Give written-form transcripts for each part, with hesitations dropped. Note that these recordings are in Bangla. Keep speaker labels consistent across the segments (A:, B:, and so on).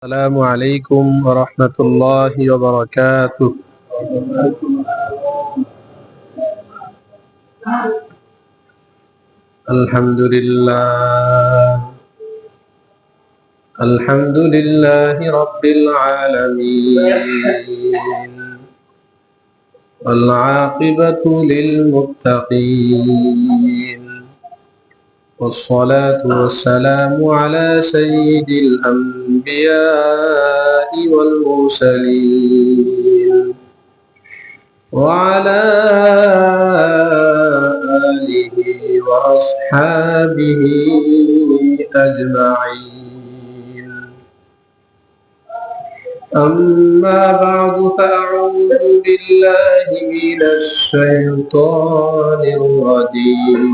A: السلام عليكم ورحمة الله وبركاته. الحمد لله رب العالمين، والعاقبة للمتقين، والصلاة والسلام على سيد الأنبياء والمرسلين وعلى آله وأصحابه أجمعين. أما بعد، فأعوذ بالله من الشيطان الرجيم.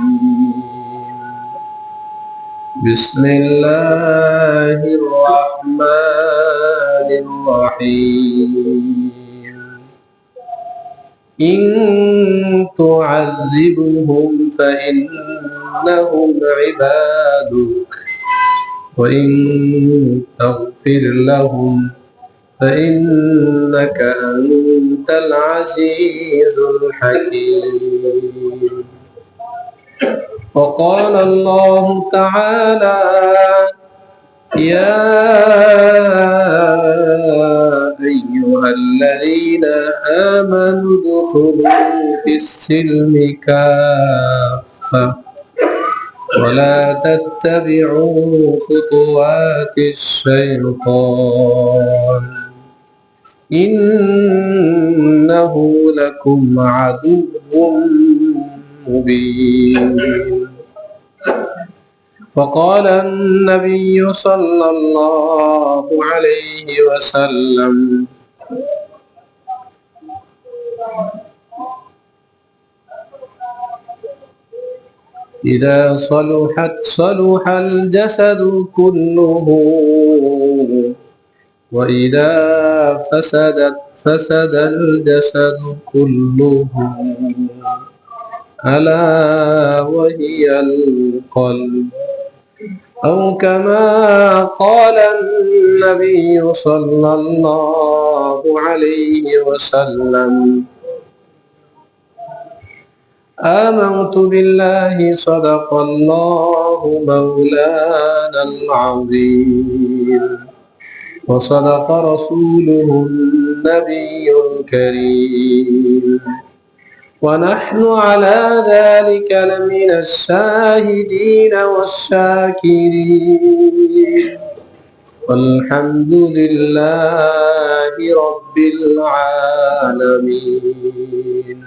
A: بسم الله الرحمن الرحيم. إن تعذبهم فإنهم عبادك، وإن تغفر لهم فإنك أنت العزيز الحكيم. وقال الله تعالى: يا أيها الذين آمنوا ادخلوا في السلم كافة ولا تتبعوا خطوات الشيطان، إنه لكم عدو مبين. وقال النبي صلى الله عليه وسلم: إذا صلحت صلح الجسد كله، وإذا فسدت فسد الجسد كله، ألا وهي القلب، أو كما قال النبي صلى الله عليه وسلم: آمنت بالله صدق الله مولانا العظيم، وصدق رسوله النبي الكريم، ونحن على ذلك لمن الشاهدين والشاكرين، والحمد لله رب العالمين.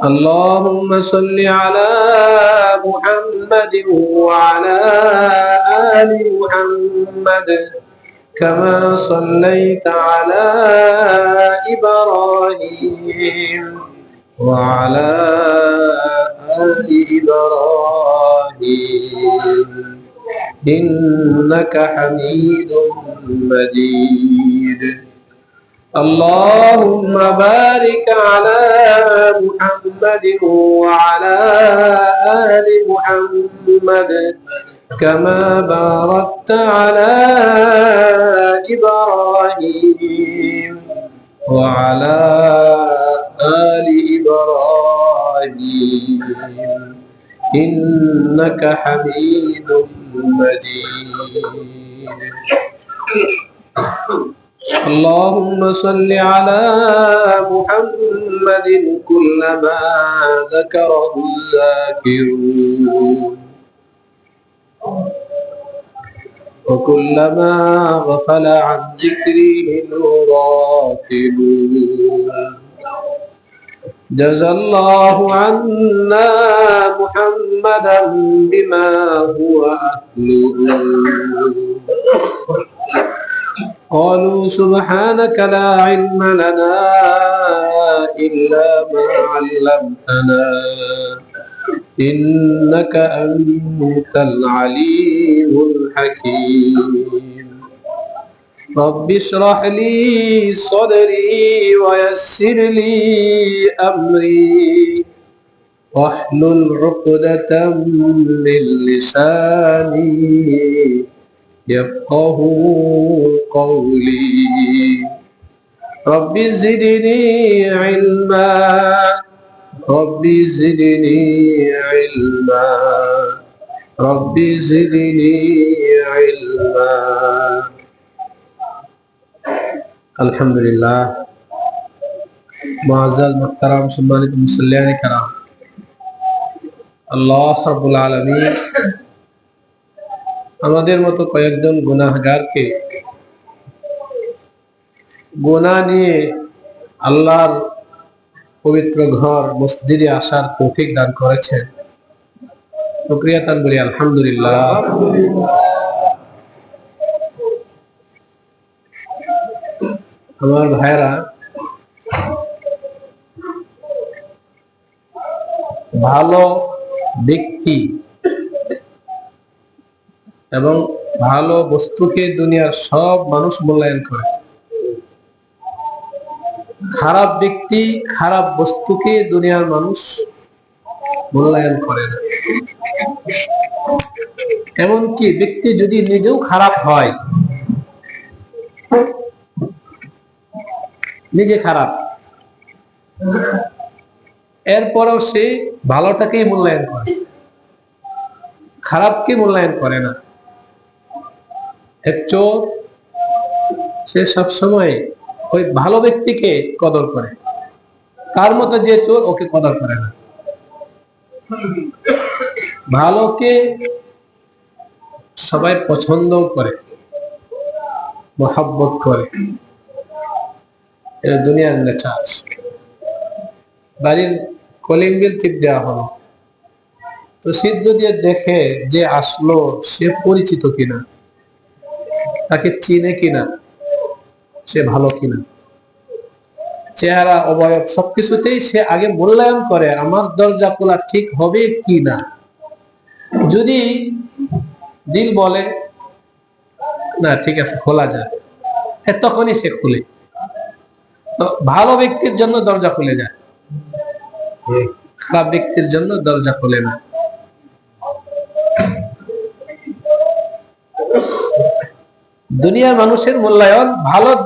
A: اللهم صل على محمد وعلى آل محمد، كما صليت على إبراهيم وعلى آل إبراهيم إنك حميد مجيد. اللهم بارك على محمد وعلى آل محمد، كما باركت على إبراهيم وعلى آل إبراهيم إنك حميد مجيد. اللهم صل على محمد كلما ذكره الذاكرون، وكلما غفل عن ذكره الغافلون. جزى الله عنا محمدا بما هو أهله. قالوا سبحانك لا علم لنا إلا ما علمتنا، إنك أنت العليم الحكيم. رب اشرح لي صدري ويسر لي أمري، واحلل عقدة من لساني يفقهوا قولي رب زدني علما رب زدني علما رب زدني علما الحمد لله معزز محترم সম্মানিত মুসল্লিয়ান کرام আল্লাহ রাব্বুল আলামিন আমাদের মতো কয়েকজন গুনাহগারকে গুনাহ নিয়ে আল্লাহর পবিত্র ঘর মসজিদে আসার তৌফিক দান করেছেন। শুকরিয়াতান বলি আলহামদুলিল্লাহ। আমার ভাইরা, ভালো ব্যক্তি এবং ভালো বস্তুকে দুনিয়ার সব মানুষ মূল্যায়ন করে, খারাপ ব্যক্তি খারাপ বস্তুকে দুনিয়ার মানুষ মূল্যায়ন করে না। এমনকি ব্যক্তি যদি নিজেও খারাপ হয়, নিজে খারাপ, এরপরও সে ভালোটাকেই মূল্যায়ন করে, খারাপকে মূল্যায়ন করে না। এক চোর, সে সবসময় ওই ভালো ব্যক্তিকে কদর করে, তার মতো যে চোর ওকে কদর করে না। ভালোকে সবাই পছন্দ করে, মহব্বত করে, এটা দুনিয়ার নেচার। বাড়ির কলিং বেল টিপ দেওয়া হলো, তো সিদ্ধ দিয়ে দেখে যে আসলো সে পরিচিত কিনা, তাকে চিনে কিনা, সে ভালো কিনা, চেহারা অবয়ব সবকিছুতেই সে আগে মূল্যায়ন করে আমার দরজা খোলা ঠিক হবে কি না। যদি দিল বলে না ঠিক আছে খোলা যায়, তখনই সে খুলে। তো ভালো ব্যক্তির জন্য দরজা খুলে যায়, খারাপ ব্যক্তির জন্য দরজা খুলে না। দুনিয়ার মানুষের মূল্যায়ন ভালোর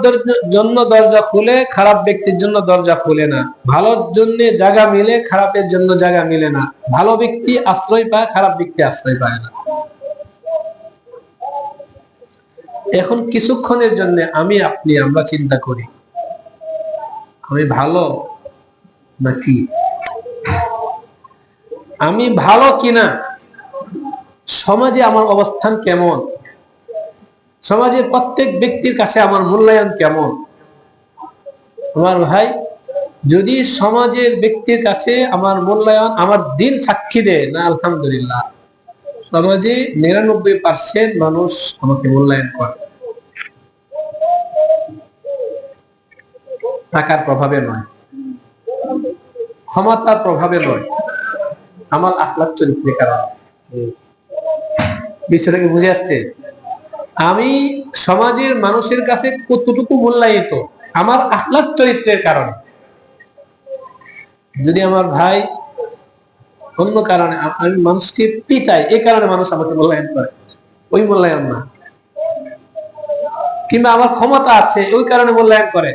A: জন্য দরজা খুলে, খারাপ ব্যক্তির জন্য দরজা খুলে না। ভালোর জন্য জায়গা মিলে, খারাপের জন্য জায়গা মিলে না। ভালো ব্যক্তি আশ্রয় পায়, খারাপ ব্যক্তি আশ্রয় পায় না। এখন কিছুক্ষণের জন্য আমি আপনি আমরা চিন্তা করি, আমি ভালো নাকি, আমি ভালো কিনা, সমাজে আমার অবস্থান কেমন, সমাজের প্রত্যেক ব্যক্তির কাছে আমার মূল্যায়ন কেমন। আমার ভাই, যদি সমাজের ব্যক্তির কাছে আমার মূল্যায়ন, আমার দিল সাক্ষী দেয় না আলহামদুলিল্লাহ, সমাজে 99% মানুষ আমাকে মূল্যায়ন করে। টাকার প্রভাবে নয়, ক্ষমতার প্রভাবে নয়, আমার আখলাক চরিত্রের কারণে। বিষয়টাকে বুঝে আসছে? আমি সমাজের মানুষের কাছে কতটুকু মূল্যায়িত আমার আখলাক চরিত্রের কারণে। যদি আমার ভাই অন্য কারণে, আমি মানুষকে পিটাই, এই কারণে মানুষ আমাকে মূল্যায়ন করে, ওই মূল্যায়ন না। কিংবা আমার ক্ষমতা আছে ওই কারণে মূল্যায়ন করে,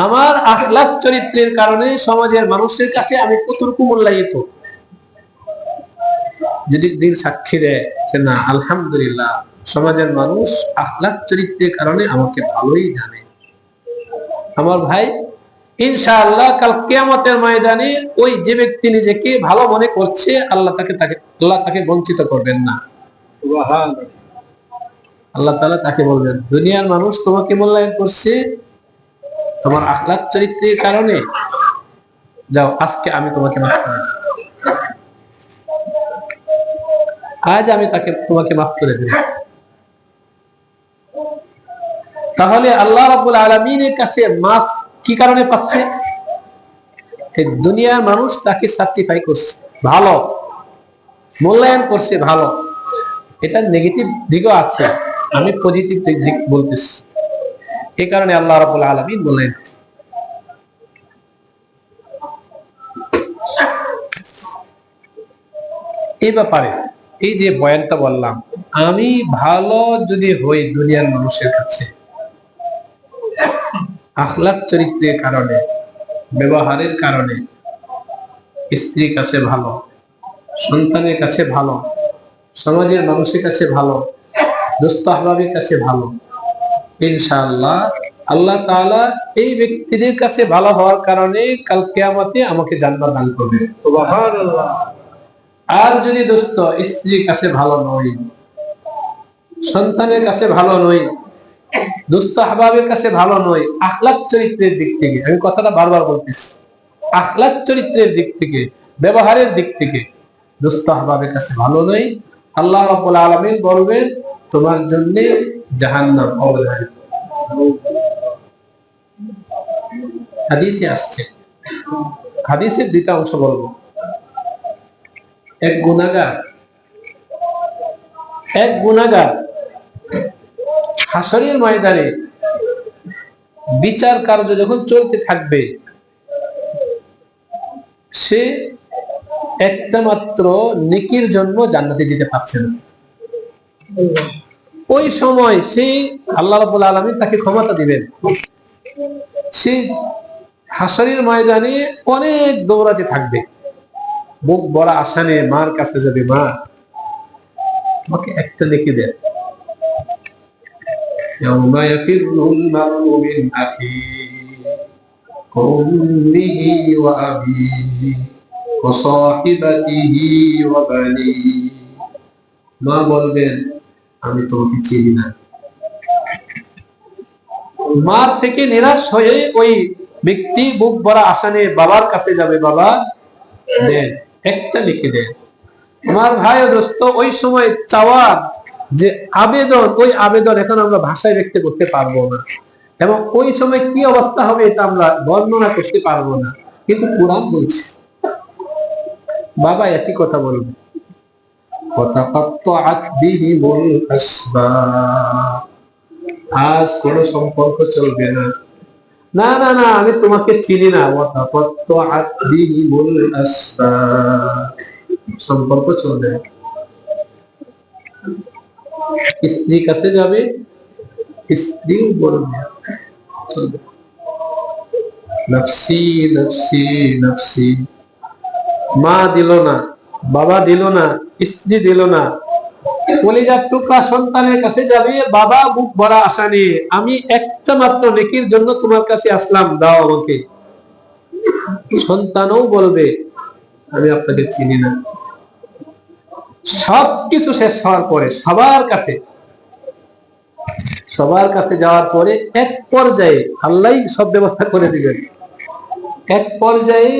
A: আমার আখলাক চরিত্রের কারণে সমাজের মানুষের কাছে আমি কতটুকু মূল্যায়িত। যদি দিন সাক্ষী দেয় যে না আলহামদুলিল্লাহ, সমাজের মানুষ আখলাক চরিত্রের কারণে আমাকে ভালোই জানে, আমার ভাই ইনশাআল্লাহ কাল কিয়ামতের ময়দানে ওই যে ব্যক্তি নিজেকে ভালো মনে করছে, আল্লাহ তাকে বঞ্চিত করবেন না। আল্লাহ তাআলা তাকে বলবেন, দুনিয়ার মানুষ তোমাকে মূল্যায়ন করছে তোমার আখলাক চরিত্রের কারণে, যাও আজকে আমি তোমাকে মাফ করে দিই, আজ আমি তোমাকে মাফ করে দিই। তাহলে আল্লাহ রাব্বুল আলামিনের কাছে মাফ কি কারণে পাচ্ছে? এই দুনিয়ার মানুষ তাকে সার্টিফাই করছে ভালো, মূল্যায়ন করছে ভালো। এটা নেগেটিভ দিকও আছে, আমি পজিটিভ দিক বলতেছি। এই কারণে আল্লাহ রাব্বুল আলামিন বলেন, এই ব্যাপারে এই যে বয়ানটা বললাম, আমি ভালো যদি হই দুনিয়ার মানুষের কাছে, আখলাক চরিত্রের কারণে, ব্যবহারের কারণে, স্ত্রীর কাছে ভালো, সন্তানের কাছে ভালো, সমাজের মানুষের কাছে ভালো, দোস্ত আহবাবের কাছে ভালো, ইনশাআল্লাহ আল্লাহ তাআলা এই ব্যক্তিদের কাছে ভালো হওয়ার কারণে কাল কিয়ামতে আমাকে জান্নাত দান করবে। সুবহানাল্লাহ। আর যদি দোস্ত স্ত্রীর কাছে ভালো নই, সন্তানের কাছে ভালো নই, দোস্ত আহবাবের কাছে ভালো নই, আখলাক চরিত্রের দিক থেকে, আমি কথাটা বারবার বলতেছি, আখলাক চরিত্রের দিক থেকে, ব্যবহারের দিক থেকে দোস্ত আহবাবের কাছে ভালো নই, আল্লাহ রাব্বুল আলামিন বলবেন তোমার জন্য জাহান্নাম অবধারিত। হাদিসে আসছে, হাদিসের দুইটা অংশ বলবো। এক গুনাহগার হাসরের ময়দানে বিচার কার্য যখন চলতে থাকবে, সে একটা মাত্র নেকির জন্য জান্নাতে যেতে পারছে না। ওই সময় সেই আল্লাহ রাব্বুল আলামিন তাকে ক্ষমতা দিবেন, সে হাসরের ময়দানে অনেক দৌড়াতে থাকবে, বুক ভরা আশা নিয়ে মার কাছে যাবে, মা আমাকে একটা নেকি দেন। ইয়াউমা ইয়াফিরুল মারউ মিন আখিহি ওয়া উম্মিহি ওয়া আবিহি ওয়া সাহিবাতিহি ওয়া বানিহি। মা বলবেন আমি তোমাকে চিনি না। মার থেকে নিরাশ হয়ে ওই ব্যক্তি বুক ভরা আশা নিয়ে বাবার কাছে যাবে, বাবা দেন, একটা লিখে দেন। আমার ভাই ও দোস্ত, ওই সময় চাওয়ার যে আবেদন, ওই আবেদন এখন আমরা ভাষায় ব্যক্ত করতে পারবো না, এবং ওই সময় কি অবস্থা হবে এটা আমরা বর্ণনা করতে পারবো না, কিন্তু কুরআন বলছে বাবা একই কথা বলবে, ওয়াতাকাত্তাআত বিহিমুল আসবাব, আজ কোনো সম্পর্ক চলবে না, না না না আমি তোমাকে চিনি না, ওয়াতাকাত্তাআত বিহিমুল আসবাব, সম্পর্ক চলবে না। স্ত্রীর কাছে যাবে, স্ত্রীও বলবে চলবে, নফসি নফসি নফসি। মা দিল না, বাবা দিল না, স্ত্রী দিল না, কলিজার টুকরা সন্তানের কাছে যাবে, বাবা বুক ভরা আশা নিয়ে আমি একটা মাত্র নেকির জন্য তোমার কাছে আসলাম, দাও আমাকে। সন্তানও বলবে আমি আপনাকে চিনি না। সবকিছু শেষ হওয়ার পরে সবার কাছে যাওয়ার পরে এক পর্যায়ে আল্লাহই সব ব্যবস্থা করে দিবেন। এক পর্যায়ে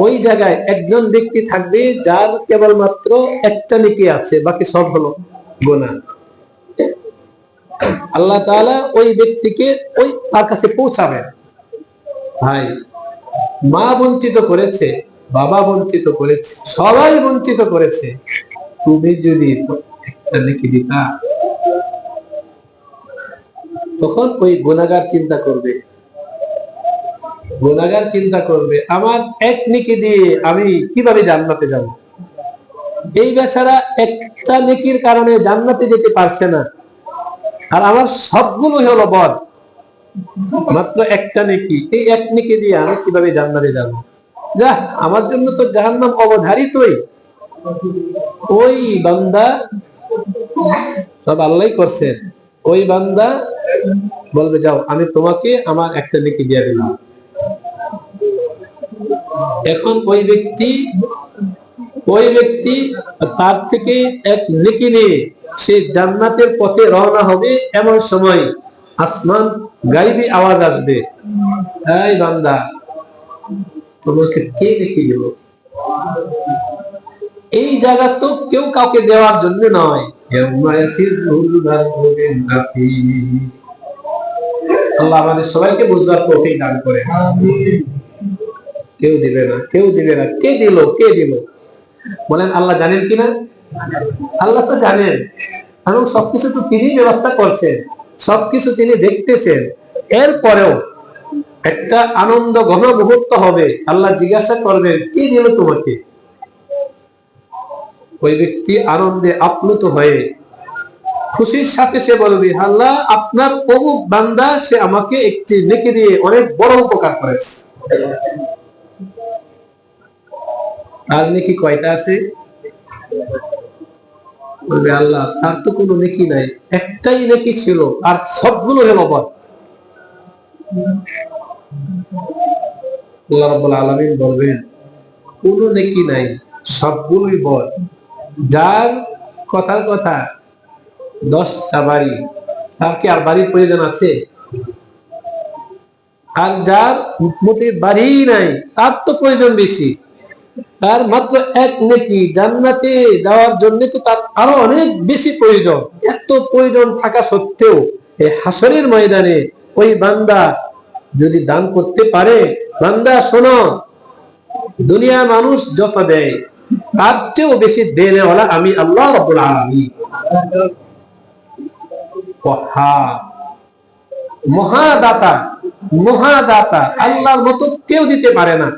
A: ওই জায়গায় একজন ব্যক্তি থাকবে যার কেবলমাত্র একটা নেকি আছে, বাকি সব হলো গুনাহ। আল্লাহ তাআলা ওই ব্যক্তিকে ওই তার কাছে পৌঁছাবেন, ভাই মা বঞ্চিত করেছে, বাবা বঞ্চিত করেছে, সবাই বঞ্চিত করেছে, তুমি যদি একটা নেকি দিতা। তখন ওই গুনাহগার চিন্তা করবে আমার এক নেকি দিয়ে আমি কিভাবে জান্নাতে যাব। এই বেচারা একটা নেকির কারণে জান্নাতে যেতে পারছে না, আর আমার সবগুলো হলো বদ, মাত্র একটা নেকি, এই এক নেকি দিয়ে আমি কিভাবে জান্নাতে যাব। যা আমার জন্য তো জাহান্নাম অবধারিতই। ওই বান্দা, সব আল্লাহই করছেন, ওই বান্দা বলবে যাও আমি তোমাকে আমার একটা নেকি দিয়ে দিলাম। এখন ওই ব্যক্তি তার থেকে এক নেকি নিয়ে সে জান্নাতের পথে রওনা হবে। এমন সময় আসমান গায়বী আওয়াজ আসবে, এই বান্দা তোমাকে কে নেকি দিল। এই জায়গা তো কেউ কাউকে দেওয়ার জন্য নয়। আল্লাহ আমাদের সবাইকে বুঝবার তৌফিক দান করে। কেউ দিবে না, কেউ দিবে না। কে দিল বলেন, আল্লাহ জানেন কিনা? আল্লাহ তো জানেন, এবং সবকিছু তো তিনি ব্যবস্থা করছেন, সবকিছু তিনি দেখতেছেন। এরপরেও একটা আনন্দ ঘন মুহূর্ত হবে, আল্লাহ জিজ্ঞাসা করবেন কে দিল তোমাকে। ওই ব্যক্তি আনন্দে আপ্লুত হয়ে খুশির সাথে সে বলবে, আল্লাহ আপনার অমুক বান্দা সে আমাকে একটি নেকি দিয়ে অনেক বড় উপকার করেছে। আর নেকি কয়টা আছে? বলবে আল্লাহ তার তো কোনো নেকি নাই, একটাই নেকি ছিল আর সবগুলো হলো বদ। আল্লাহ রাব্বুল আলামিন বলবেন কোনো নেকি নাই, সবগুলোই বদ। যার কথার কথা 10টা বাড়ি, তার কি আর বাড়ির প্রয়োজন আছে? আর যার মোটে বাড়ি নাই তার তো প্রয়োজন বেশি, তার মাত্র এক নেকি, জান্নাতে যাওয়ার জন্য তো তার আরো অনেক বেশি প্রয়োজন। এত প্রয়োজন থাকা সত্ত্বেও এই হাসরের ময়দানে ওই বান্দা যদি দান করতে পারে, বান্দা শোনো, দুনিয়ার মানুষ যত দেয় তার চেয়েও বেশি দেনেওয়ালা আমি আল্লাহ রাব্বুল আলামিন। মহাদাতা, মহাদাতা, আল্লাহর মতো কেউ দিতে পারে না,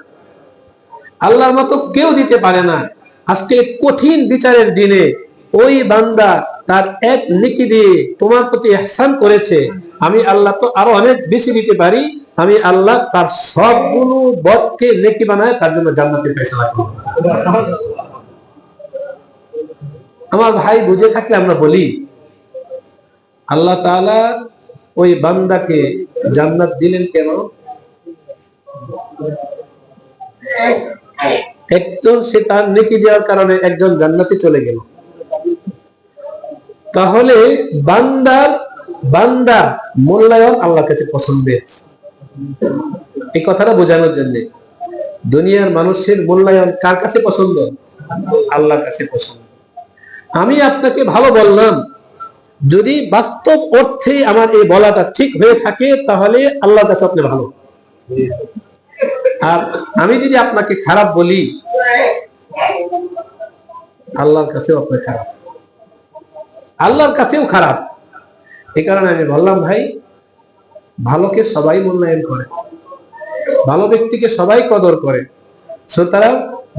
A: আল্লাহর মতো কেউ দিতে পারে না। আজকে কঠিন বিচারের দিনে ওই বান্দা তার এক নেকি দিয়ে তোমার প্রতি ইহসান করেছে, আমি আল্লাহ তো আরো অনেক বেশি দিতে পারি, আমি আল্লাহ তার সবগুলো বদকে নেকি বানায় তার জন্য জান্নাতের ফয়সালা করব। আমার ভাই বুঝে থাকলে আমরা বলি, আল্লাহ তাআলা ওই বান্দাকে জান্নাত দিলেন কেন? একজন সে তার নেকি দেওয়ার কারণে একজন জান্নাতে চলে গেল। তাহলে বান্দা মূল্যায়ন আল্লাহর কাছে পছন্দের। এই কথাটা বোঝানোর জন্য দুনিয়ার মানুষের মূল্যায়ন কার কাছে পছন্দ? আল্লাহর কাছে পছন্দ। আমি আপনাকে ভালো বললাম, যদি বাস্তব অর্থে আমার এই বলাটা ঠিক হয়ে থাকে তাহলে আল্লাহর কাছে আপনি ভালো। আর আমি যদি আপনাকে খারাপ বলি, আল্লাহর কাছেও আপনি খারাপ, আল্লাহর কাছেও খারাপ। এই কারণে আমি বললাম ভাই, ভালোকে সবাই মূল্যায়ন করে, ভালো ব্যক্তিকে সবাই কদর করে, সুতরাং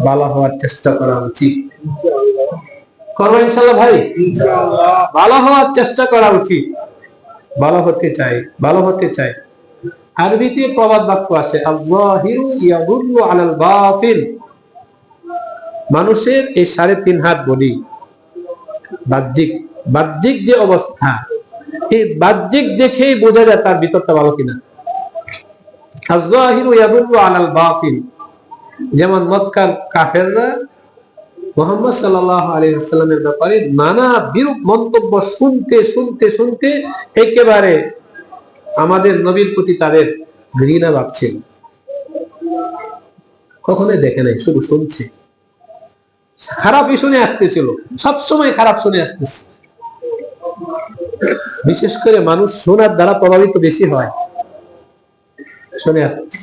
A: ভালো হওয়ার চেষ্টা করা উচিত। করবো ইনশাআল্লাহ ভাই, ভালো হওয়ার চেষ্টা করা উচিত। ভালো হতে চাই, ভালো হতে চাই। আরবিতে প্রবাদ বাক্য আছে, আয-যাহিরু ইয়াদুল্লু আলাল বাতিল। মানুষের এই 3.5 হাত বডি, বাহ্যিক যে অবস্থা, এই বাহ্যিক দেখেই বোঝা যায় তার ভিতরটা ভালো কিনা। আয-যাহিরু ইয়াদুল্লু আলাল বাতিল। যেমন মক্কার কাফেররা মুহাম্মদ সাল্লাল্লাহু আলাইহি ওয়াসাল্লামের ব্যাপারে নানা বিরূপ মন্তব্য শুনতে শুনতে শুনতে একেবারে আমাদের নবীর প্রতি তাদের ঘৃণা ভাবছিল। কখনোই দেখে নাই, শুধু শুনছে, খারাপই শুনে আসতেছিল, সবসময় খারাপ শুনে আসতেছে। বিশেষ করে মানুষ শোনার দ্বারা প্রভাবিত বেশি হয়, শুনে আসতেছে।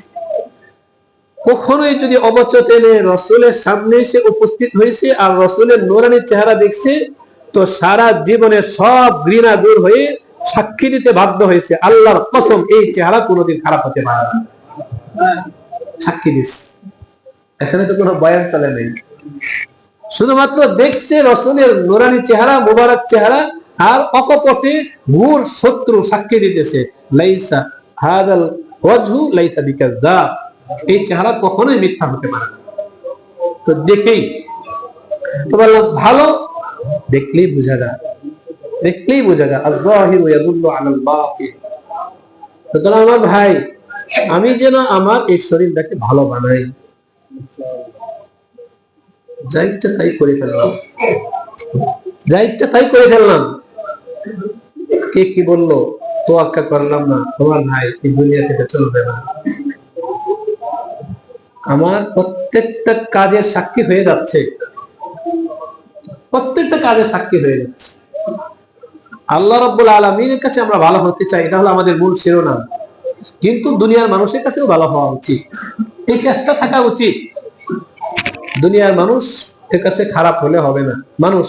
A: কখনোই যদি অবচেতনে রসুলের সামনে এসে উপস্থিত হয়েছে আর রসুলের নূরানী চেহারা দেখছে, তো সারা জীবনে সব ঘৃণা দূর হয়ে সাক্ষী দিতে বাধ্য হয়েছে, আল্লাহর কসম এই চেহারা কোনোদিন খারাপ হতে পারে না। সাক্ষী দিচ্ছে, এখানে তো কোনো বয়ান চলে নেই, শুধুমাত্র দেখছে রসুলের নূরানী চেহারা, মুবারক চেহারা, আর অকপটে ঘোর শত্রু সাক্ষী দিতেছে, লাইসা হাদাল ওয়াজহু লাইসা বিকাযযাব, এই চেহারা কখনোই মিথ্যা হতে পারে না। তো দেখেই তো বললাম, ভালো দেখলেই বোঝা যায়, দেখলেই বোঝা যায়। আয-যাহিরু ইয়াদুল্লু আলাল বাতিল। সুতরাং আমার ভাই, আমি যেন আমার এই শরীরটাকে ভালো বানাই, যা ইচ্ছা তাই করে ফেললাম, যা ইচ্ছা তাই করে ফেললাম। কে কি বললো তোয়াক্কা করলাম না, তোমার ভাই এই দুনিয়া থেকে চলবে না। আমার প্রত্যেকটা কাজের সাক্ষী হয়ে যাচ্ছে, প্রত্যেকটা কাজের সাক্ষী হয়ে যাচ্ছে। আল্লাহ রাব্বুল আলামিনের কাছে আমরা ভালো হতে চাই, এটা হলো আমাদের মূল শিরোনাম। কিন্তু দুনিয়ার মানুষের কাছেও ভালো হওয়া উচিত, এই চেষ্টা থাকা উচিত। দুনিয়ার মানুষের কাছে খারাপ হলে হবে না। মানুষ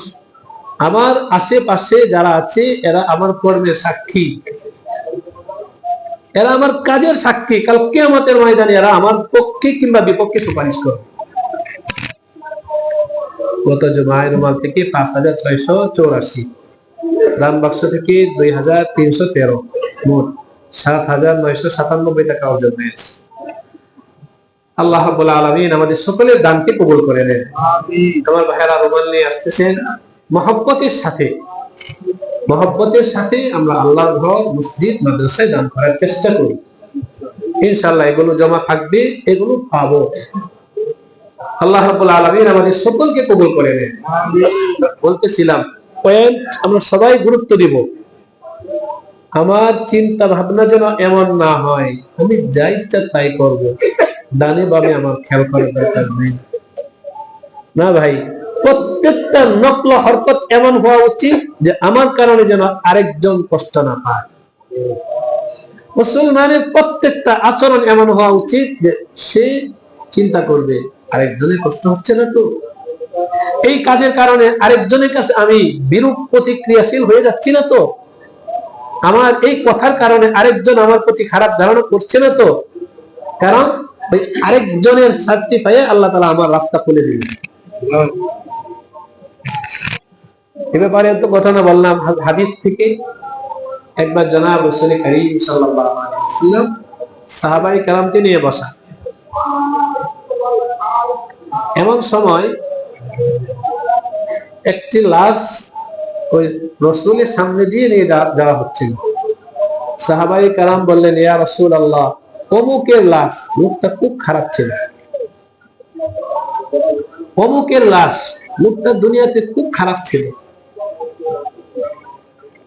A: আমার আশেপাশে যারা আছে এরা আমার কর্মের সাক্ষী, এরা আমার কাজের সাক্ষী। কাল কিয়ামতের ময়দানে এরা আমার পক্ষে কিংবা বিপক্ষে সুপারিশ করবে। গত জুমায়ের মাল থেকে ৫,৬৮৪, দান বাক্স থেকে ২,৩১৩, মোট ৭,৯৯৭ টাকা অর্জন হয়েছে। আল্লাহ রাব্বুল আলামিন আমাদের সকলের দানকে কবুল করে নেন। আমার ভাইয়েরা রুমাল নিয়ে আসতেছেন। মহব্বতের সাথে আমরা আল্লাহর ঘর, মসজিদ, মাদ্রাসায় দান করার চেষ্টা করি। ইনশাআল্লাহ এগুলো জমা থাকবে, এগুলো পাবো। আল্লাহ রাব্বুল আলামিন আমাদের সকলকে কবুল করে নেন। বলতেছিলাম পয়েন্ট আমরা সবাই গুরুত্ব দিব। আমার চিন্তা ভাবনা যেন এমন না হয় আমি যা ইচ্ছা তাই করব, ডানে বামে আমার খেয়াল করার দরকার নেই। না ভাই, প্রত্যেকটা নকল হরকত এমন হওয়া উচিত যে আমার কারণে যেন আরেকজন কষ্ট না পায়। মুসলমানের প্রত্যেকটা আচরণ এমন হওয়া উচিত যে সে চিন্তা করবে আরেকজনের কষ্ট হচ্ছে না তো, এই কাজের কারণে আরেকজনের কাছে আমি বিরূপ প্রতিক্রিয়াশীল হয়ে যাচ্ছি না তো, আমার এই কথার কারণে আরেকজন আমার প্রতি খারাপ ধারণা করছে না তো। কারণ ওই আরেকজনের শাস্তি পেয়ে আল্লাহ তাআলা আমার রাস্তা খুলে দিলেন। এ ব্যাপারে তো ঘটনা বললাম হাদিস থেকে। একবার জনাব রাসূল কারীম সাল্লাল্লাহু আলাইহি ওয়াসাল্লাম সাহাবায়ে কেরামকে নিয়ে বসা। এমন সময় একটি লাশ ওই রাসূলের সামনে দিয়ে নিয়ে যাওয়া হচ্ছিল। সাহাবায়ে কেরাম বললেন, ইয়া রাসূলুল্লাহ, অমুকের লাশ, লোকটা খুব খারাপ ছিল। অমুকের লাশ, লোকটা দুনিয়াতে খুব খারাপ ছিল।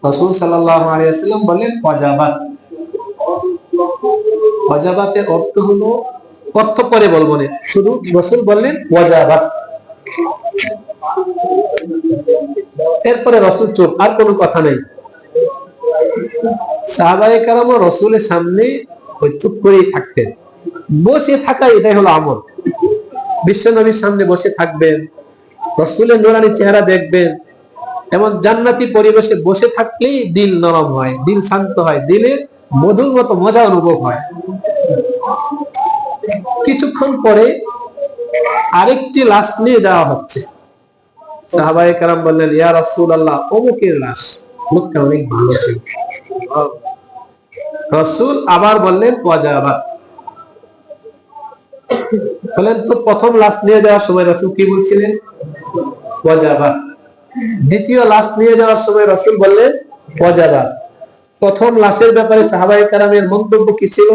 A: রাসূল সাল্লাল্লাহু আলাইহি ওয়াসাল্লাম বললেন, ওয়াজাবাত। ওয়াজাবাতের অর্থ হলো, অর্থ পরে বলবো না, শুধু রাসূল বললেন ওয়াজাবাত। এরপরে রাসূল চুপ, আর কোনো কথা নেই। সাহাবায়ে কেরাম রাসূলের সামনে ওই চুপ করেই থাকতেন। বসে থাকা এটাই হলো আমল। বিশ্বনবীর সামনে বসে থাকবেন, রাসূলের নূরানী চেহারা দেখবেন। এমন জান্নাতি পরিবেশে বসে থাকলেই দিল নরম হয়, দিল শান্ত হয়, দিলে মধুর মতো মজা অনুভব হয়। কিছুক্ষণ পরে আরেকটি লাশ নিয়ে যাওয়া হচ্ছে। সাহাবায়ে কেরাম বললেন, ইয়া রাসূলুল্লাহ, অমুকের লাশ, লোকটা অনেক ভালো ছিল। রাসূল আবার বললেন ওয়াজাবাত। বলেন তো প্রথম লাশ নিয়ে যাওয়ার সময় রাসূল কি বলছিলেন? ওয়াজাবাত। দ্বিতীয় লাশ নিয়ে যাওয়ার সময় রাসূল বললেন ওয়াজাবাত। প্রথম লাশের ব্যাপারে সাহাবায়ে কেরামের মন্তব্য কি ছিল?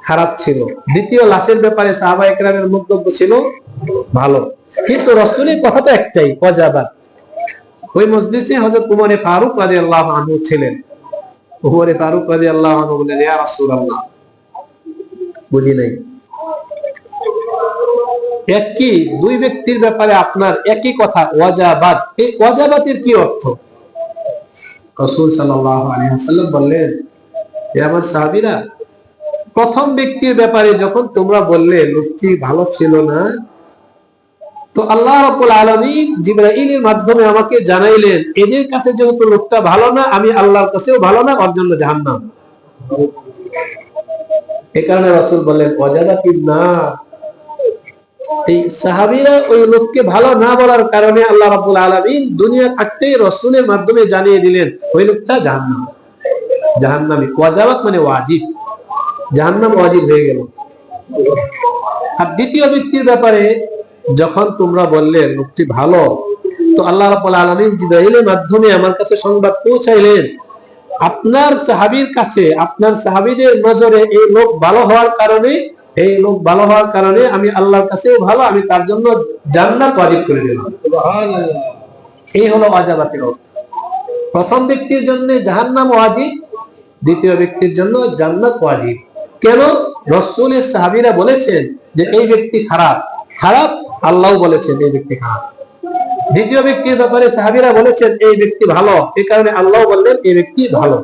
A: খারাপ ছিল। দ্বিতীয় লাশের ব্যাপারে সাহাবায়ে কেরামের মন্তব্য ছিল ভালো। কিন্তু রাসূলের কথা তো একটাই, ওয়াজাবাত। ওই মজলিসে হযরত উমর ফারুক রাদিয়াল্লাহু আনহু ছিলেন। উমর ফারুক রাদিয়াল্লাহু আনহু বললেন, ইয়া রাসূলুল্লাহ, বুঝি নাই, একই দুই ব্যক্তির ব্যাপারে আপনার একই কথা ওয়াজাবাত, এই ওয়াজাবাতের কি অর্থ? রাসূল সাল্লাল্লাহু আলাইহি ওয়াসাল্লাম বললেন, হে আমার সাহাবীরা, প্রথম ব্যক্তির ব্যাপারে যখন তোমরা বললে লোকটি ভালো ছিল না, তো আল্লাহ রাব্বুল আলামিন জিবরাইলের মাধ্যমে আমাকে জানাইলেন এদের কাছে যেহেতু লোকটা ভালো না, আমি আল্লাহর কাছেও ভালো না, ওর জন্য জাহান্নাম। এই কারণে রাসূল বললেন ওয়াজাবাতিন নার। এই সাহাবীরা ওই লোককে ভালো না বলার কারণে আল্লাহ রাব্বুল আলামিন দুনিয়া থাকতেই রাসূলের মাধ্যমে জানিয়ে দিলেন ওই লোকটা জাহান্নামী। ওয়াজাবাত মানে ওয়াজিব, জাহান্নাম ওয়াজিব হয়ে গেল। আর দ্বিতীয় ব্যক্তির ব্যাপারে যখন তোমরা বললে লোকটি ভালো, তো আল্লাহ রাব্বুল আলামিন জিবরাইলের মাধ্যমে আমার কাছে সংবাদ পৌঁছাইলেন আপনার সাহাবীর কাছে, আপনার সাহাবীদের নজরে এই লোক ভালো হওয়ার কারণে আমি আল্লাহর কাছেও ভালো, আমি তার জন্য জান্নাত ওয়াজিব করে দিলাম। সুবহানাল্লাহ। এই হলো ওয়াজাবাতের অর্থ। প্রথম ব্যক্তির জন্য জাহান্নাম ওয়াজিব, দ্বিতীয় ব্যক্তির জন্য জান্নাত ওয়াজিব। কেন? রাসূলের সাহাবীরা বলেছেন যে এই ব্যক্তি খারাপ, আল্লাহও বলেছেন এই ব্যক্তি খারাপ। দ্বিতীয় ব্যক্তির ব্যাপারে সাহাবীরা বলেছেন এই ব্যক্তি ভালো, এই কারণে আল্লাহ বললেন এই ব্যক্তি ভালো।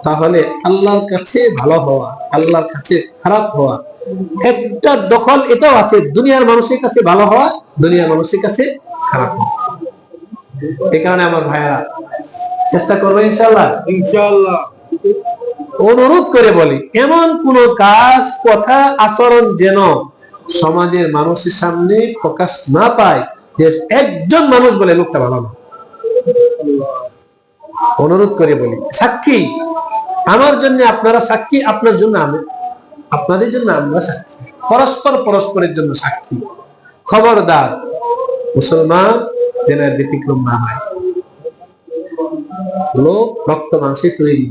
A: তাহলে আল্লাহর কাছে ভালো হওয়া, আল্লাহর কাছে খারাপ হওয়া, একটা দখল এটাও আছে, দুনিয়ার মানুষের কাছে ভালো হওয়া, দুনিয়ার মানুষের কাছে খারাপ হওয়া। এই কারণে আমার ভাইরা চেষ্টা করবো ইনশাআল্লাহ। অনুরোধ করে বলি, এমন কোন কাজ, কথা, আচরণ যেন সমাজের মানুষের সামনে প্রকাশ না পায়, যে একজন মানুষ বলে লোকটা ভালো না। অনুরোধ করে বলি, সাক্ষী আমার জন্য আপনারা সাক্ষী, আপনার জন্য আমি, আপনাদের জন্য আমরা সাক্ষী, পরস্পর পরস্পরের জন্য সাক্ষী। খবরদার মুসলমান যেন ব্যতিক্রম না হয়। লোক রক্ত মাংসে তৈরি,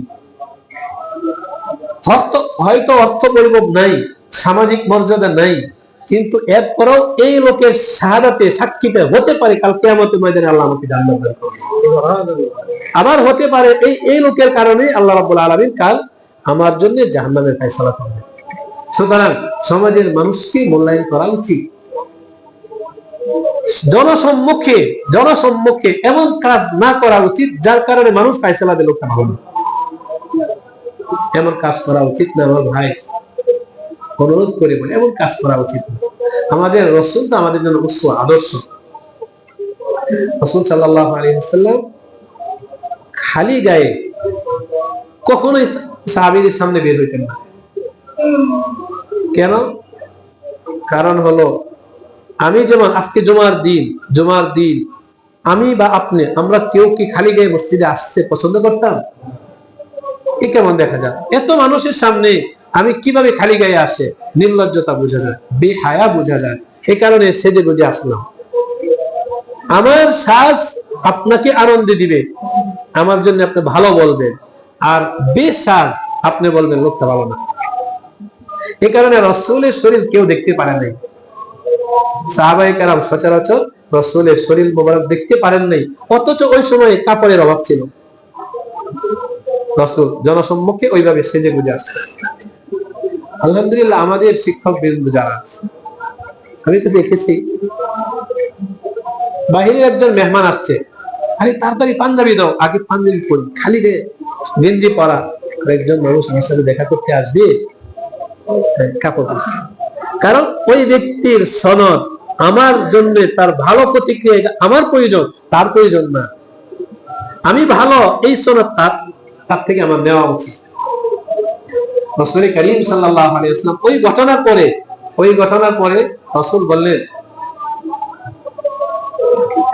A: হয়তো অর্থ পরিমাণ নাই, সামাজিক মর্যাদা নাই, কিন্তু এরপরেও এই লোকের শাহাদাতে সাক্ষীতে হতে পারে কাল কিয়ামতের ময়দানে আল্লাহ আমাকে জান্নাত দান করবেন। আবার হতে পারে এই লোকের কারণে আল্লাহ রাব্বুল আলামিন কাল আমার জন্য জাহান্নামের ফয়সালা করবেন। সুতরাং সমাজের মানুষকে মূল্যায়ন করা উচিত। জনসম্মুখে এমন কাজ না করা উচিত যার কারণে মানুষ ফয়সালা দিল লোকটা ভালো না। এমন কাজ করা উচিত না আমার ভাই, অনুরোধ করে বলে এমন কাজ করা উচিত না। আমাদের রাসূল তো আমাদের জন্য উসওয়া, আদর্শ। রাসূল সাল্লাল্লাহু আলাইহি ওয়াসাল্লাম খালি গায়ে কখনোই সাহাবীদের সামনে বের হইতেন না। কেন? কারণ হলো, আমি যেমন আজকে জুমার দিন আমি বা আপনি, আমরা কেউ কি খালি গায়ে মসজিদে আসতে পছন্দ করতাম? কি কেমন দেখা যায়, এত মানুষের সামনে আমি কিভাবে খালি গায়ে আসে, নির্লজ্জতা বোঝা যায়, বেহায়া বোঝা যায়। এই কারণে সেজে গুজে আসলাম। আমার সাজ আপনাকে আনন্দ দিবে, আমার জন্য আপনি ভালো বলবেন, আর বেসাজ আপনি বলবেন লোকটা ভালো না। এই কারণে রাসূলের শরীর কেউ দেখতে পারে নাই। সাহাবায়ে কেরাম সচরাচর রাসূলের শরীর মোবারক দেখতে পারেন নাই, অথচ ওই সময় কাপড়ের অভাব ছিল। রাসূল জনসম্মুখে ওইভাবে সেজে গুজে আসতেন। আলহামদুলিল্লাহ, আমাদের শিক্ষক বৃন্দ যারা, আমি তো দেখেছি বাহিরে একজন মেহমান আসছে, আরে তাড়াতাড়ি পাঞ্জাবি দাও, আগে পাঞ্জাবি পরি, খালি রে গেঞ্জি পরা। একজন মানুষ আমার সাথে দেখা করতে আসবে, কাপড় পরছে। কারণ ওই ব্যক্তির সনদ আমার জন্য, তার ভালো প্রতিক্রিয়া আমার প্রয়োজন, তার প্রয়োজন না। আমি ভালো, এই সনদ তার থেকে আমার নেওয়া উচিত। রাসূল করিম সাল্লাল্লাহু আলাইহি ওয়াসাল্লাম ওই ঘটনার পরে রাসূল বললেন,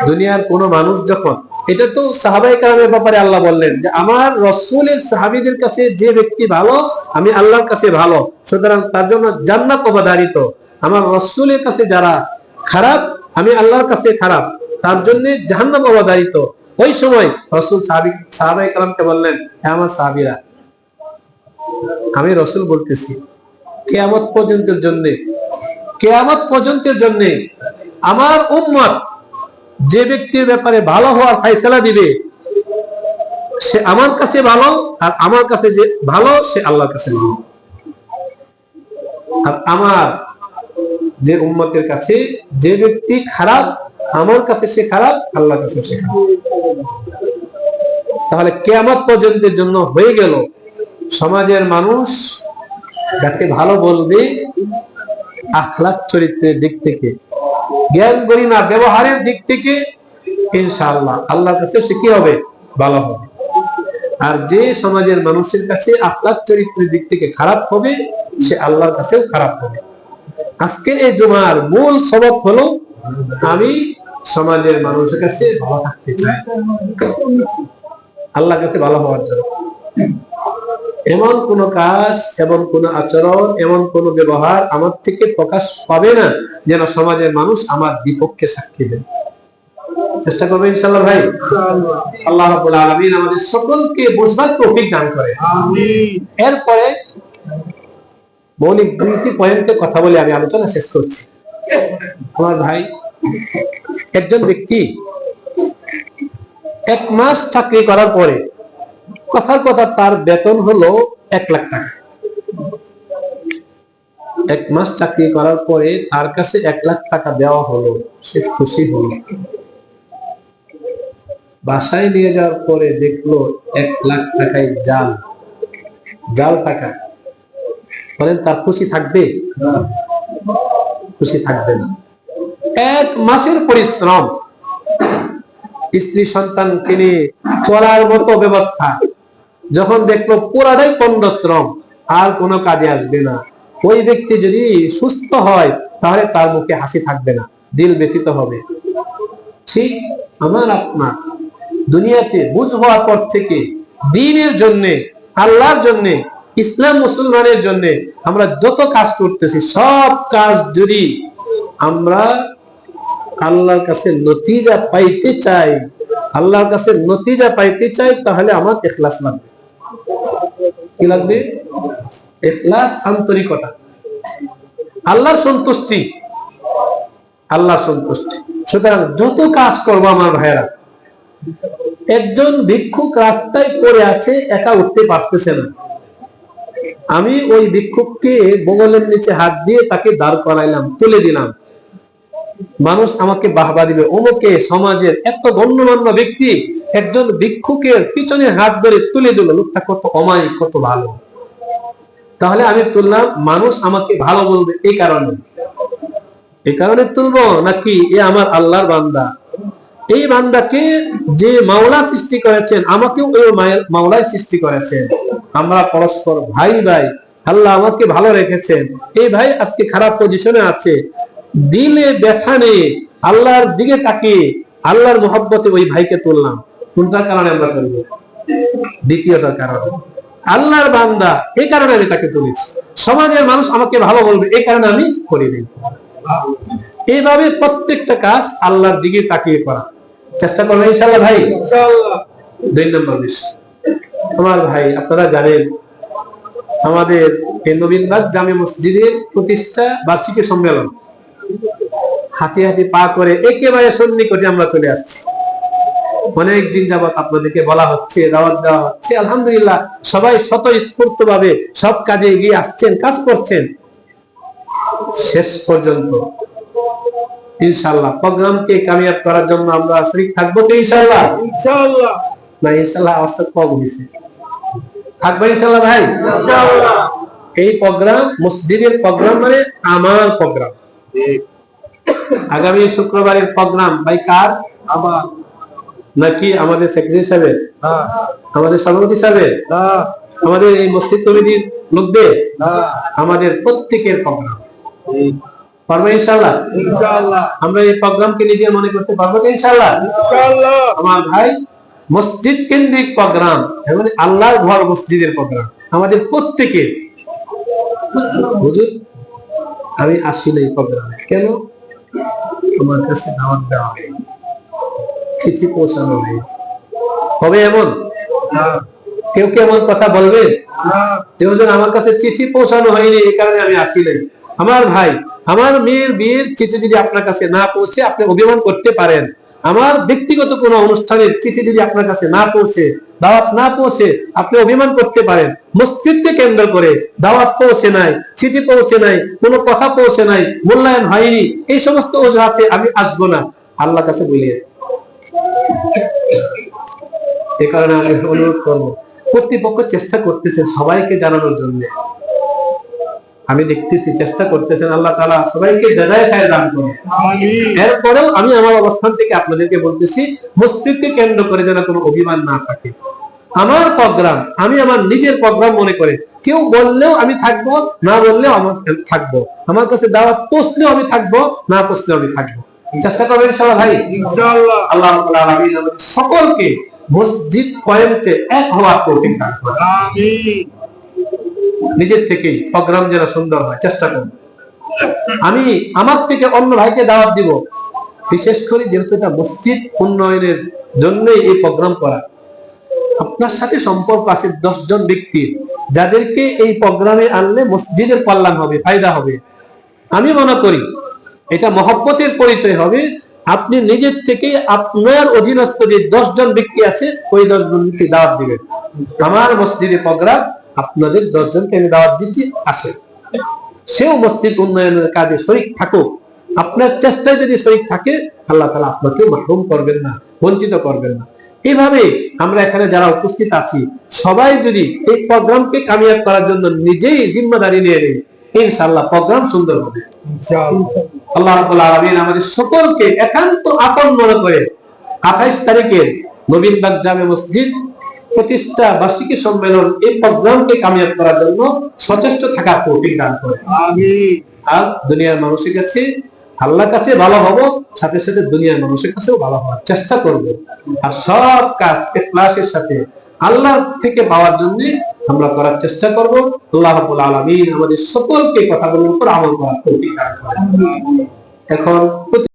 A: দুনিয়ার কোন মানুষ যখন, এটা তো সাহাবায়ে কেরামের ব্যাপারে আল্লাহ বললেন যে আমার রাসূলের সাহাবীদের কাছে যে ব্যক্তি ভালো, আমি আল্লাহর কাছে ভালো, সুতরাং তার জন্য জান্নাত অবধারিত। আমার রাসূলের কাছে যারা খারাপ, আমি আল্লাহর কাছে খারাপ, তার জন্য জাহান্নাম অবধারিত। ওই সময় রাসূল সাহাবায়ে কেরামকে বললেন, হে আমার সাহাবীরা, আমি রাসূল বলতেছি কিয়ামত পর্যন্তের জন্য আমার উম্মত যে ব্যক্তির ব্যাপারে ভালো হওয়ার ফয়সালা দিবে, সে আমার কাছে ভালো, আর আমার কাছে যে ভালো সে আল্লাহর কাছে ভালো। আর আমার যে উম্মতের কাছে যে ব্যক্তি খারাপ, আমার কাছে সে খারাপ, আল্লাহর কাছে সে খারাপ। তাহলে কিয়ামত পর্যন্তের জন্য হয়ে গেল, সমাজের মানুষ যাকে ভালো বলবে আখলাক চরিত্রের দিক থেকে, জ্ঞান গরিমা ব্যবহারের দিক থেকে, ইনশাআল্লাহ আল্লাহর কাছে সে কি হবে? ভালো হবে। আর যে সমাজের মানুষের কাছে আখলাক চরিত্রের দিক থেকে খারাপ হবে, সে আল্লাহর কাছেও খারাপ হবে। আজকের এই জুমার মূল সবক হলো, আমি সমাজের মানুষের কাছে ভালো থাকতে চাই, আল্লাহর কাছে ভালো হওয়ার জন্য। এমন কোন কাজ, এমন কোন আচরণ, এমন কোন ব্যবহার আমার থেকে প্রকাশ পাবে না যেন সমাজের মানুষ আমার বিপক্ষে সাক্ষী দেয়। চেষ্টা করবে ইনশাআল্লাহ ভাই। আল্লাহ রাব্বুল আলামিন আমাদের সকলকে বুঝবার তৌফিক দান করে। আমিন। এরপরে মৌলিক দুইটি পয়েন্টে কথা বলে আমি আলোচনা শেষ করছি। আমার ভাই, একজন ব্যক্তি 1 মাস চাকরি করার পরে, কথার কথা তার বেতন হলো 1 লাখ টাকা। 1 মাস চাকরি করার পরে তার কাছে 1 লাখ টাকা দেওয়া হলো, সে খুশি হলো। বাসায় নিয়ে যাওয়ার পরে দেখলো 1 লাখ টাকায় জাল টাকা। বলেন তার খুশি থাকবে? খুশি থাকবে না। 1 মাসের পরিশ্রম, স্ত্রী সন্তান তিনি চলার মতো ব্যবস্থা, যখন দেখলো পুরাটাই পণ্ডশ্রম, আর কোনো কাজে আসবে না। ওই ব্যক্তি যদি সুস্থ হয় তাহলে তার মুখে হাসি থাকবে না, দিল ব্যথিত হবে। ঠিক আমার আপনার দুনিয়াতে বুঝ হওয়ার পর থেকে দ্বীনের জন্য, আল্লাহর জন্য, ইসলাম মুসলমানের জন্য আমরা যত কাজ করতেছি, সব কাজ যদি আমরা আল্লাহর কাছে নতিজা পাইতে চাই, আল্লাহর কাছে নতিজা পাইতে চাই, তাহলে আমার ইখলাস লাগবে। কি লাগবে? ইখলাস, আন্তরিকতা, আল্লাহর সন্তুষ্টি, আল্লাহর সন্তুষ্টি। সুতরাং যত কাজ করবো আমার ভাইয়েরা, একজন ভিক্ষুক রাস্তায় পড়ে আছে, একা উঠতে পারতেছে না, আমি ওই ভিক্ষুককে বগলের নিচে হাত দিয়ে তাকে দাঁড় করাইলাম, তুলে দিলাম, মানুষ আমাকে বাহবা দিবে, অমুকে সমাজের এত গণ্যমান্য ব্যক্তি একজন ভিক্ষুকের পিছনে হাত ধরে তুলে দিল, লোকটা কত অমায়িক, কত ভালো। তাহলে আমি তুললাম, মানুষ আমাকে ভালো বলবে এই কারণে তুলবো, নাকি এ আমার আল্লাহর বান্দা, এই বান্দাকে যে মাওলা সৃষ্টি করেছেন, আমাকেও ওই মাওলাই সৃষ্টি করেছেন, আমরা পরস্পর ভাই ভাই, আল্লাহ আমাকে ভালো রেখেছেন, এই ভাই আজকে খারাপ পজিশনে আছে, দিলে ব্যথা নেই, আল্লাহর দিকে তাকিয়ে আল্লাহর মহব্বতে ওই ভাইকে তুললাম। কোনটার কারণে আমরা করবো? দ্বিতীয়টার কারণে, আল্লাহর বান্দা এই কারণে আমি তাকে তুলেছি, সমাজের মানুষ আমাকে ভালো বলবে এই কারণে আমি করিনি। এইভাবে প্রত্যেকটা কাজ আল্লাহর দিকে তাকিয়ে করা চেষ্টা করবেন ইনশাআল্লাহ ভাই। ইনশাআল্লাহ। 2 নম্বর বিষয়, আমার ভাই আপনারা জানেন আমাদের এই নবীনবাগ জামে মসজিদের প্রতিষ্ঠা বার্ষিকী সম্মেলন হাতে হাতে পা করে একেবারে সন্নিকটে আমরা চলে আসছি। অনেকদিন যাবত আপনাদেরকে বলা হচ্ছে, দাওয়াত দেওয়া হচ্ছে, আলহামদুলিল্লাহ সবাই স্বতঃস্ফূর্ত ভাবে সব কাজে এগিয়ে আসছেন, কাজ করছেন। শেষ পর্যন্ত ইনশাআল্লাহ প্রোগ্রামকে কামিয়াব করার জন্য আমরা শরীক থাকবো তো ইনশাআল্লাহ? ইনশাআল্লাহ। না ইনশাআল্লাহ আওয়াজটা কম হয়েছে, থাকবে ইনশাআল্লাহ ভাই? ইনশাআল্লাহ। এই প্রোগ্রাম মসজিদের প্রোগ্রাম, মানে আমার প্রোগ্রাম। আগামী শুক্রবারের প্রোগ্রাম ভাই কার? আমার, নাকি আমাদের সেক্রেটারি সাহেবের, আমাদের সভাপতি সাহেবের, আমাদের এই মসজিদ কমিটির লোকদের, আমাদের প্রত্যেকের প্রোগ্রাম। পারবো ইনশাআল্লাহ? ইনশাআল্লাহ। আমরা এই প্রোগ্রামকে নিজের মনে করতে পারবো ইনশাআল্লাহ? ইনশাআল্লাহ। আমার ভাই মসজিদ কেন্দ্রিক প্রোগ্রাম, মানে আল্লাহর ঘর মসজিদের প্রোগ্রাম আমাদের প্রত্যেকের। হুজুর আমি আসি না এই প্রোগ্রামে, কেন? আমার কাছে দাওয়াত দেওয়া হয়নি, চিঠি পৌঁছানো হয়নি। হবে এমন? কেউ কি এমন কথা বলবে যে হুজুর আমার কাছে চিঠি পৌঁছানো হয়নি এই কারণে আমি আসি নাই? আমার ভাই, আমার মেয়ের বিয়ের চিঠি যদি আপনার কাছে না পৌঁছে আপনি অভিমান করতে পারেন, আমার ব্যক্তিগত কোনো অনুষ্ঠানের চিঠি যদি আপনার কাছে না পৌঁছে, দাওয়াত না পৌঁছে, আপনি অভিমান করতে পারেন। মসজিদকে কেন্দ্র করে দাওয়াত পৌঁছে নাই, চিঠি পৌঁছে নাই, কোনো কথা পৌঁছে নাই, মূল্যায়ন হয়নি, এই সমস্ত অজুহাতে আমি আসবো না, আল্লাহর কাছে বলিয়ে। এই কারণে আমি অনুরোধ করবো, কর্তৃপক্ষ চেষ্টা করতেছেন সবাইকে জানানোর জন্য, আমি দেখতেছি চেষ্টা করতেছেন, আল্লাহ তাআলা সবাইকে জাযায়ে খায়র দান করুন। আমিন। এরপরেও আমি আমার অবস্থান থেকে আপনাদেরকে বলতেছি, মসজিদকে কেন্দ্র করে যেন কোনো অভিমান না থাকে। আমার প্রোগ্রাম আমি আমার নিজের প্রোগ্রাম মনে করে, কেউ বললেও আমি থাকবো, না বললেও আমি থাকবো, আমার কাছে দাওয়াত পৌঁছলেও আমি থাকবো, না পৌঁছলেও আমি থাকবো। চেষ্টা করবেন ইনশাআল্লাহ ভাই? ইনশাআল্লাহ। আল্লাহ রাব্বুল আলামিন আমাদের সকলকে মসজিদ পয়েন্টে এক হওয়ার তৌফিক দান করুন। আমিন। নিজের থেকেই প্রোগ্রাম যেন সুন্দর হয় চেষ্টা করুন। আমি আমার থেকে অন্য ভাইকে দাওয়াত দিব, বিশেষ করে যেহেতু এটা মসজিদ উন্নয়নের জন্য এই প্রোগ্রাম করা। আপনার সাথে সম্পর্ক আছে 10 জন ব্যক্তির, যাদেরকে এই প্রোগ্রামে আনলে মসজিদের কল্যাণ হবে, ফায়দা হবে। আমি মনে করি এটা মহব্বতের পরিচয় হবে। আপনি নিজের থেকে আপনার অধীনস্থ যে 10 জন ব্যক্তি আছে ওই 10 জনকে দাওয়াত দিবেন, আমার মসজিদে প্রোগ্রাম, আপনাদের 10 জনকে আমি দাওয়াত দিচ্ছি, আসে। সেও মসজিদ উন্নয়নের কাজে শরীক থাকুক, আপনার চেষ্টায় যদি শরীক থাকে আল্লাহ তাআলা আপনাকে মাহরুম করবেন না, বঞ্চিত করবেন না। এইভাবে আমরা এখানে যারা উপস্থিত আছি সবাই যদি এই প্রোগ্রামকে কামিয়াব করার জন্য নিজেই জিম্মাদারি নিয়ে নেই, ইনশাআল্লাহ প্রোগ্রাম সুন্দর হবে ইনশাআল্লাহ। আল্লাহ রাব্বুল আলামিন আমাদের সকলকে একান্ত আপন মনে করে 28 তারিখের নবীনবাগ জামে মসজিদ প্রতিষ্ঠা বার্ষিকী সম্মেলন এই প্রোগ্রামকে কামিয়াব করার জন্য সচেষ্ট থাকার তৌফিক দান করেন। আমিন। আর দুনিয়ার মানুষের কাছে আল্লাহর কাছে ভালো হব, সাথে সাথে দুনিয়ার মানুষের কাছেও ভালো হওয়ার চেষ্টা করব। আর সব কাজ ইখলাসের সাথে আল্লাহ থেকে পাওয়ার জন্য আমরা করার চেষ্টা করব। আল্লাহ রাব্বুল আলামিন আমাদের সকলকে কথাগুলোর উপর আমল করার তৌফিক দান করেন। এখন